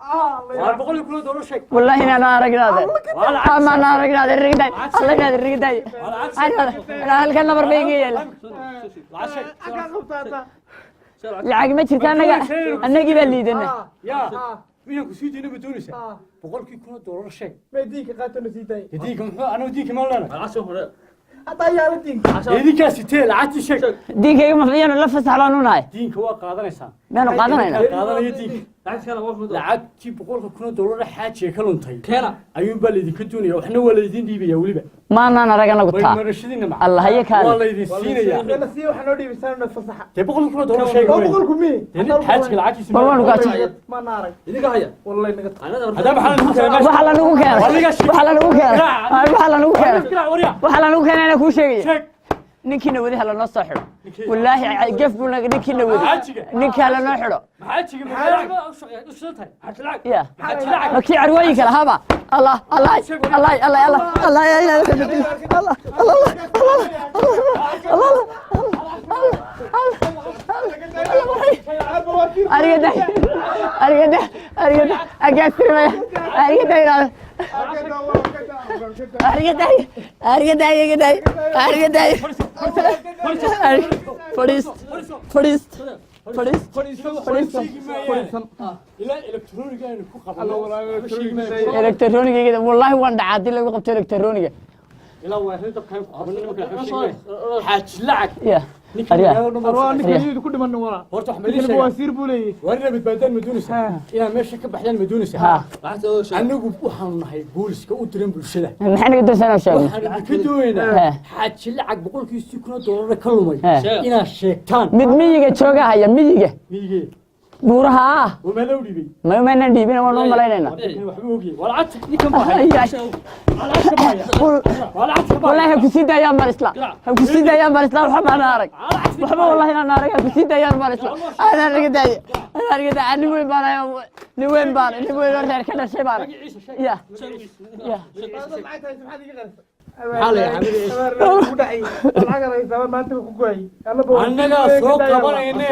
$100,000 sheeg والله انا ارقناده ما انا ارقناده الرقداي الله ينادي الرقداي انا هل كان نمر بيجي لعق ما جرت انا بقى ليدنا يا مين ku sii diina badoonaysa $100,000 sheeg may diinka qaatana sii day diinka muxuu anu diinka ma leena hadda yaala diinka idinka sitee lacagtii sheeg دينك ما فينا لا فسح لا نوناي diinka waa qaadanaysaa ما قادنا qaadanaya diinka lacagtii $100,000 xaajiga ka luntay ayuun baa laydinka doonaya waxna waa laydin dhiibaya weliba ما انا رقنا قلت marashadiina ma الله هي waa كان laydin siinaya wala sii waxa noo dhiibisana fasaxa dee $100,000 sheeg boqolku mi xaajiga lacagtiisa والله نقاتي ma naarag idinka haya wallahi naga hadaba maxaa وحلا نقول كان وحلا نقول كان وحلا نقول كان وحلا نقول كان انا كل شيء sheeg ninkina wadi hala noo soo xidho wallaahi gef buu ninkina wadi ninka hala noo xidho xaajiga maxaa u shaqeeyay ya makii carwooyinka lahaba allah allah allah allah allah allah ya ilaah allah allah arigada agaasirmaya arigada elektroniga والله waan dhacaa hadii lagu qabto elektroniga ilaa waa rinta kan ku qaban nimanka xushiin xaaj lacag يا أريا arwaa ninka yidi ku dhiman wala horta wax ninka maliisha wasiir buu leeyahay warina badbaadaan maduunisa ina meesha ka baxdaan maduunisa ها anigu waxaan nahay booliska u diran bulshada محن قدر سنة وشاغل waxaan ka doonaynaa xaaj lacag boqolkiisa kuna doolar ka lumay ina sheegtaan mid miyiga jooga haya miyiga miyige buuraha wama loo dhibay ma inaan dhiibin waan u malaynayna waxba ogeey wala cad ninkan baa والله كسيد ايام الاسلام كسيد ايام الاسلام وحب نارك وحب والله انا نارك كسيد ايام الاسلام انا رقداي انا رقداي انا وين بار وين بار وين غير كذا شيء بار يا يا annaga soo qabanayne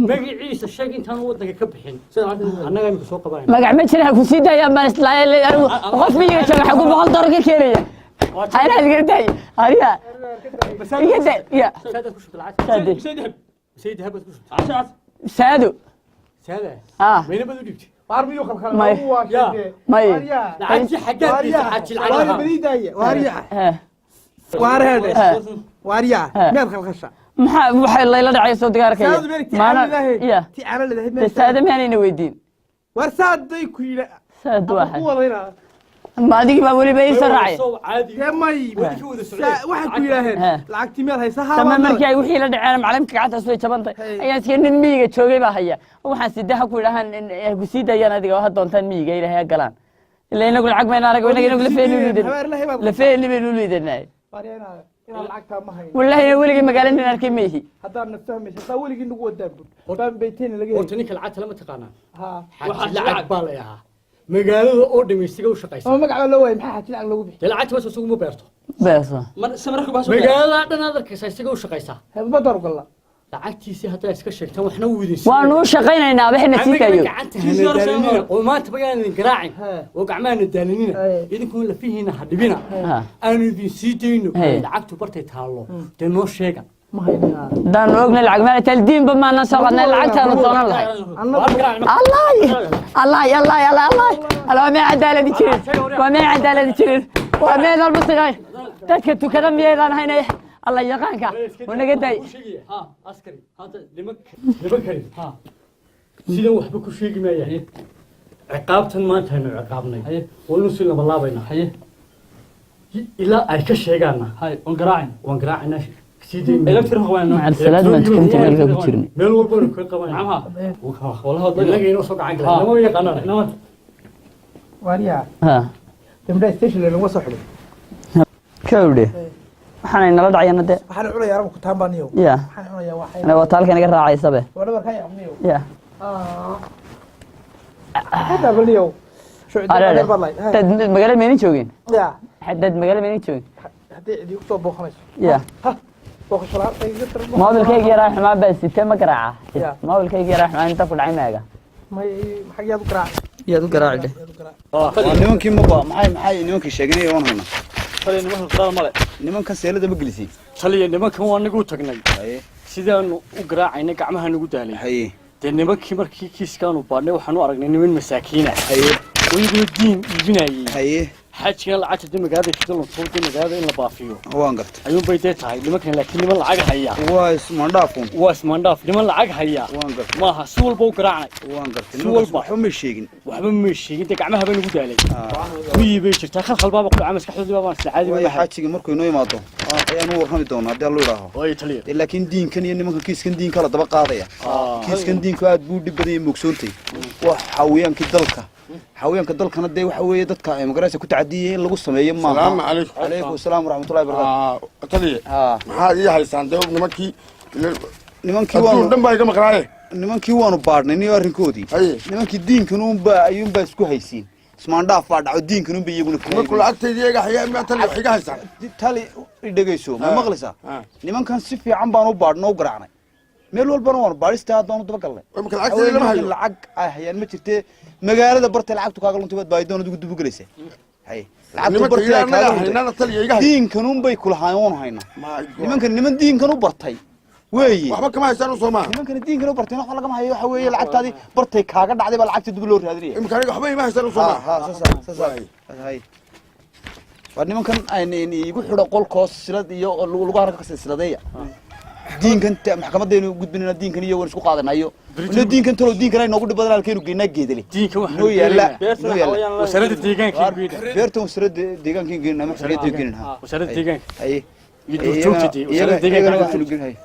magaciisa sheeg intaan wadanka ka bixin annaga imika soo qabanayne magac ma jira كسيد ايام الاسلام qof miyiga jooga xagu boqol door ka keenaya انا رقداي اريا يا سادة كشف العسل سيد هبت كشف عشرة سادو سادة مين بدو جبت arbiyo khalkhal ماي ماي عجي حاجات عجي العجل badiidaya waariya waarheede waariya meel khalkhasha maxaa waxay layla dhacay soo digaarkaya maana ya ti ana leedahay saada maanayna weydiin war saaday ku yila saad waxa ku wadayna ma adigi baa wali bay soo raacay عادي may waxa ku yilaahdeen lacagti meel haysa tama markii ay wixii la dhaceen macalimka gacanta soo jabantay ayaa iska nin miyiga joogay baa haya waxaan sidaha ku yiraahan ku siidayaan adiga waxa doontaan miyiga ilaahay galaan ilaa inagu lacag ma inaanaga inagu la feeli liidan la feeli liidanay ina lacagta ma hayn wallahi waliga magaalada arkay meehi haddaan nafahmaysa taa weligii nagu wadaan baan bayteen laga horta ninka lacagta lama taqaanaa ha waxa lacag baa la yahaa magaalada oo dhamaystiga u shaqaysa oo magaca loo waayay maxaa xajin lacag lagu bixi lacagta waxa suuq ma beerto beerto magaalada dhan aad arkaysa isaga u shaqaysa hadba dar galla lacagtiisa hadda iska sheegtaan waxna u wadin waan u shaqaynaynaa waxna sii kayo oo maanta bayaan garaacin oo gacmaana daalinina idinku la fiihina hadibina aanu idin sii deyno lacagtu bartay taalo de noo sheega daan ogna lacag ma taldiin ba maana soo qadnay lacagtaanu doonan lahay الله ما عدالة جير وما عدالة جير وما المسجد تذكر كذا ميدان هنا الله يقانك ونقدي ها عسكري هذا لمكري ها سيدا وحبا كشيغي ما يعني عقابتن ما انتهينا عقابنا ونسلنا بالله بينا إلا أي كشيغانا وانقراعنا سيدي إلكتر هو أنه مع السلامة ما تكنت ملقا كتيرني ميل والبون كل قبان عمها والله هذا لقي نوصق عنك لما يقانا waariya ها dambe station lagu soo xidhay كودي waxaan inala dhacayna de waxaan cunaya arab ku taambaniyo ya waxaan cunaya waxa ana waa taalkan iga raacaysa be wada barkay amniyo ya hada baliyo dad magaalada meeni joogin ya dad magaalada meeni joogin hadii cidi ku soo booqanayso ya booqashada mobilkayga yaraa xumaa baa sitee ma garaaca mobilkayga yaraa xumaa inta ku dhacay maaga may maxaad u garaac yaad u garaaci nimankii maxay nimankii sheeganay oon hayna taliya nimanka qaraar male nimankan seelada ma gelisay taliya nimankan waa nagu tagnay sidaanu u garaacayna gacmaha nagu daalay haye dee nimankii markii kiiskaanu baadhnay waxaan u aragnay niman masaakiina iyagoo diin iibinayay haye xajkina lacagta de magaalada kidaluntuur de magaalada in la baafiyo waan gartay ayuun bay dee tahay nimankan laakiin niman lacag haya waa ismaandhaafun waa ismaandhaaf niman lacag haya waan gartay maaha si walba u garaacnay waan gartay si walba waxba ma sheegin waxba ma sheegin dee gacmaha bay nagu daalay miyii bay jirtaa khalkhal baaba ku dhacay maskaxdoodii baabaan isla caadi way xaajiga markuu inoo imaado ayaan u warrami doonaa haddii allo idhaaho way taliya laakiin diinkan iyo nimanka kiiskan diinka la daba qaadaya kiiskan diinku aad buu dhib badan yahay mogsoontay waa xawiyaankii dalka xawiyaanka dalkana dee waxa weeye dadka ay magaraysa ku tacadiyeen in lagu sameeyo maaha salaamu calaykum calaykum asalaam waraxmatullahi wabarakaatu taliye maxaad ii haysaan dee nimankii nimankii dhan baa iga maqnaaye nimankii waanu baadhnay niyo arrinkoodii nimankii diinkan ayuunbaa isku haysiin ismaandhaaf baa dhaco diinkan unba iyaguna markuu lacagtaydi iga hayaa miyaa tali wax iga haysaan tali dhegayso ma maqlaysaa nimankan si fiican baan u baadhnay u garaacnay meel walbana waanu baadhistaa haddaanu daba galnay marka lacagtaydi lama hayo lacag ay hayaan ma jirtee magaalada bartay lacagtu kaaga luntay baad baahidoon adigu dubu gelaysaa haye lacagtu bartay ay kaaga luntay diinkan unbay kulahaan oon haynaa nimankan niman diinkan u bartay weeye waxba kama haysaan u soomaa nimankan diinkan u bartay waxa lagama hayo waxa weeye lacagtaadii bartay kaaga dhacday baa lacagta dib loo raadinaya imka aniga waxba ima haysaan u soomaa ha saasa hay وأنا ممكن إني يقول حدا قول كوس سلاد يو لغة عربية كسلادية دين كنت محكمة دينه وجود بيننا دين كان يو ونسكو قاعدنا أيو الدين كنت لو دين كان نقول بدل كانوا جينا جدلي دين كواحد نو يلا نو يلا وسرد الديجان كي بيرتو سرد ديجان كي جينا ما سرد ديجان وسرد الديجان أي يدور شوكتي وسرد الديجان